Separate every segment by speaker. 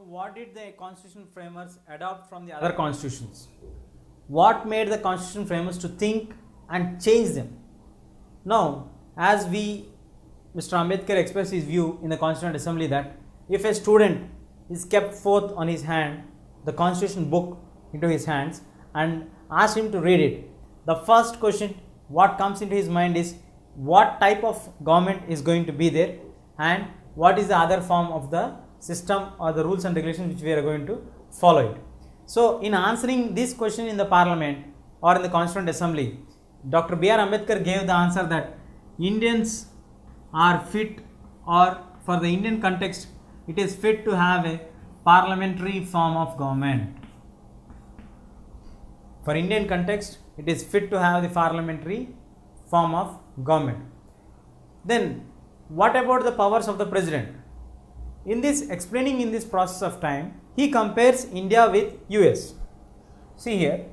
Speaker 1: what did the constitution framers adopt from the other constitutions? What made the constitution framers to think and change them? Now, as Mr. Ambedkar expressed his view in the Constituent Assembly that if a student is kept forth on his hand the constitution book into his hands and asked him to read it, the first question what comes into his mind is what type of government is going to be there and what is the other form of the system or the rules and regulations which we are going to follow it. So, in answering this question in the Parliament or in the Constituent Assembly, Dr. B.R. Ambedkar gave the answer that Indians are fit, or for the Indian context it is fit to have a parliamentary form of government. For Indian context it is fit to have the parliamentary form of government. Then what about the powers of the president? In this explaining in this process of time, he compares India with US. See here,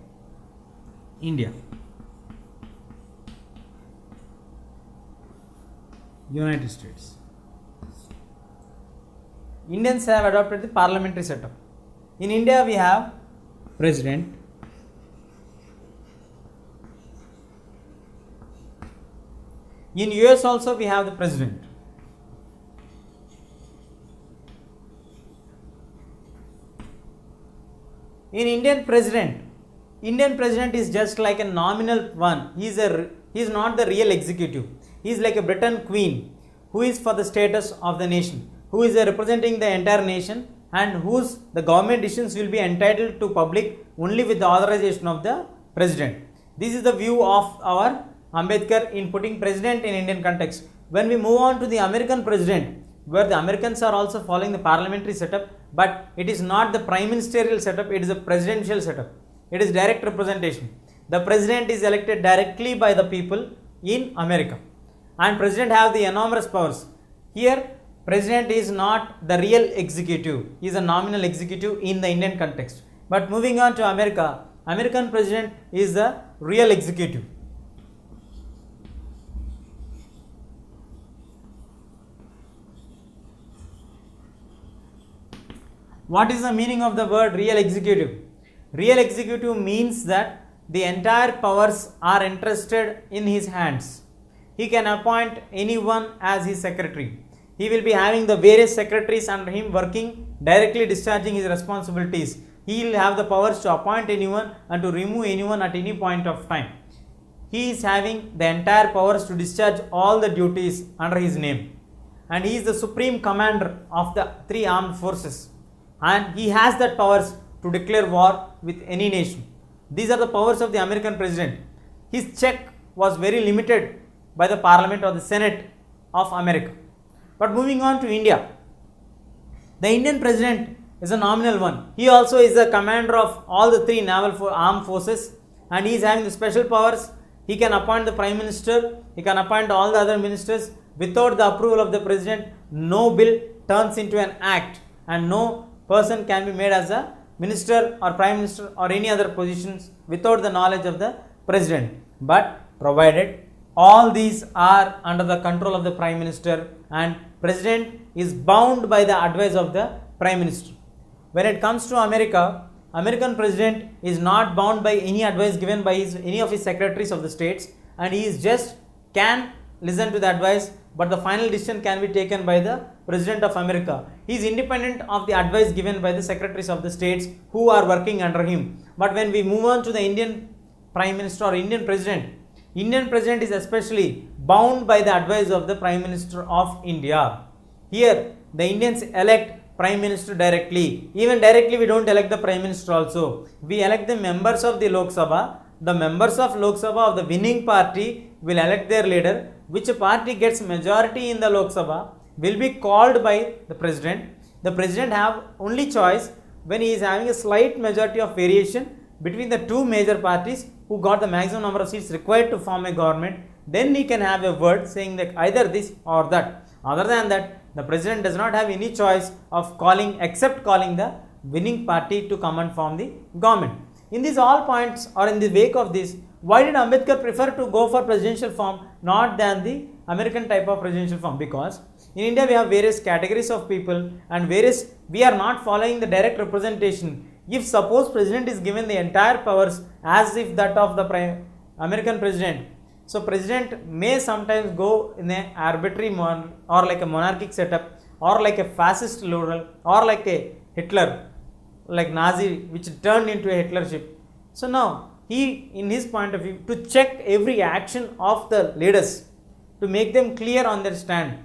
Speaker 1: India, United States. Indians have adopted the parliamentary setup. In India we have president, in US also we have the president. In Indian president is just like a nominal one. He is not the real executive. He is like a Britain queen who is for the status of the nation, who is representing the entire nation and whose the government decisions will be entitled to public only with the authorization of the president. This is the view of our Ambedkar in putting president in Indian context. When we move on to the American president, where the Americans are also following the parliamentary setup, but it is not the prime ministerial setup, it is a presidential setup. It is direct representation. The president is elected directly by the people in America and president have the enormous powers. Here president is not the real executive, he is a nominal executive in the Indian context. But moving on to America, American president is the real executive. What is the meaning of the word real executive? Real executive means that the entire powers are entrusted in his hands. He can appoint anyone as his secretary. He will be having the various secretaries under him working directly discharging his responsibilities. He will have the powers to appoint anyone and to remove anyone at any point of time. He is having the entire powers to discharge all the duties under his name. And he is the supreme commander of the three armed forces. And he has that powers to declare war with any nation. These are the powers of the American president. His check was very limited by the Parliament or the Senate of America. But moving on to India, the Indian president is a nominal one. He also is the commander of all the three naval armed forces and he is having the special powers. He can appoint the prime minister, he can appoint all the other ministers. Without the approval of the president, no bill turns into an act and no person can be made as a minister or prime minister or any other positions without the knowledge of the president, but provided all these are under the control of the prime minister and president is bound by the advice of the prime minister. When it comes to America, American president is not bound by any advice given by any of his secretaries of the states and he is just can listen to the advice, but the final decision can be taken by the President of America. He is independent of the advice given by the secretaries of the states who are working under him. But when we move on to the Indian Prime Minister or Indian President is especially bound by the advice of the Prime Minister of India. Here the Indians elect Prime Minister directly. Even directly we don't elect the Prime Minister also. We elect the members of the Lok Sabha. The members of Lok Sabha of the winning party will elect their leader. Which party gets majority in the Lok Sabha will be called by the president. The president have only choice when he is having a slight majority of variation between the two major parties who got the maximum number of seats required to form a government. Then he can have a word saying that either this or that. Other than that, the president does not have any choice of calling except calling the winning party to come and form the government. In these all points or in the wake of this, why did Ambedkar prefer to go for presidential form not than the American type of presidential form, because in India we have various categories of people and we are not following the direct representation. If suppose president is given the entire powers as if that of the American president, so president may sometimes go in a arbitrary or like a monarchic setup, or like a fascist liberal, or like a Hitler, like Nazi, which turned into a Hitlership. So now he, in his point of view, to check every action of the leaders, to make them clear on their stand,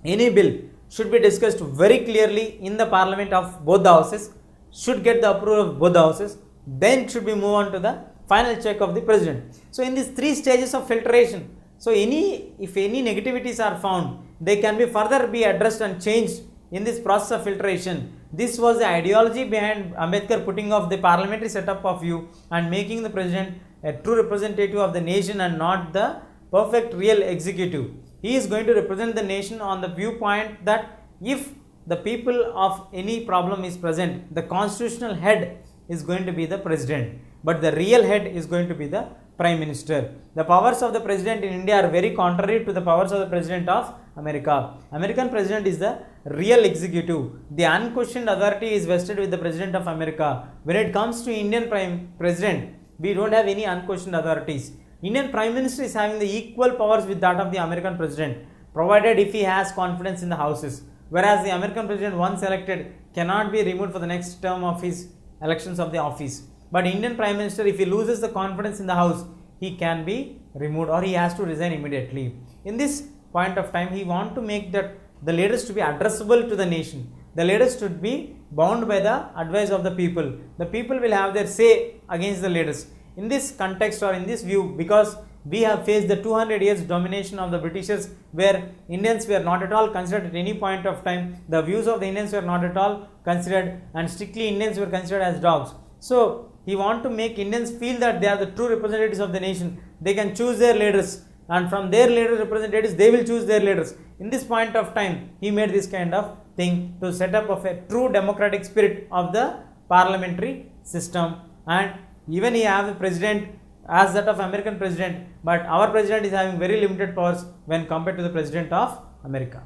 Speaker 1: any bill should be discussed very clearly in the parliament of both the houses, should get the approval of both the houses, then should be move on to the final check of the president. So in these 3 stages of filtration, so if any negativities are found, they can be further be addressed and changed in this process of filtration. This was the ideology behind Ambedkar putting off the parliamentary setup of view and making the president a true representative of the nation and not the perfect real executive. He is going to represent the nation on the viewpoint that if the people of any problem is present, the constitutional head is going to be the president, but the real head is going to be the prime minister. The powers of the president in India are very contrary to the powers of the president of America. American president is the real executive. The unquestioned authority is vested with the president of America. When it comes to Indian prime president, we don't have any unquestioned authorities. Indian prime minister is having the equal powers with that of the American president, provided if he has confidence in the houses, whereas the American president once elected cannot be removed for the next term of his elections of the office. But Indian prime minister, if he loses the confidence in the house, he can be removed or he has to resign immediately. In this point of time, he want to make that the leaders to be addressable to the nation. The leaders should be bound by the advice of the people. The people will have their say against the leaders. In this context or in this view, because we have faced the 200 years domination of the Britishers, where Indians were not at all considered at any point of time. The views of the Indians were not at all considered, and strictly Indians were considered as dogs. So he want to make Indians feel that they are the true representatives of the nation. They can choose their leaders, and from their leader representatives they will choose their leaders. In this point of time, he made this kind of thing to set up of a true democratic spirit of the parliamentary system. And even he have a president as that of American president, but our president is having very limited powers when compared to the president of America.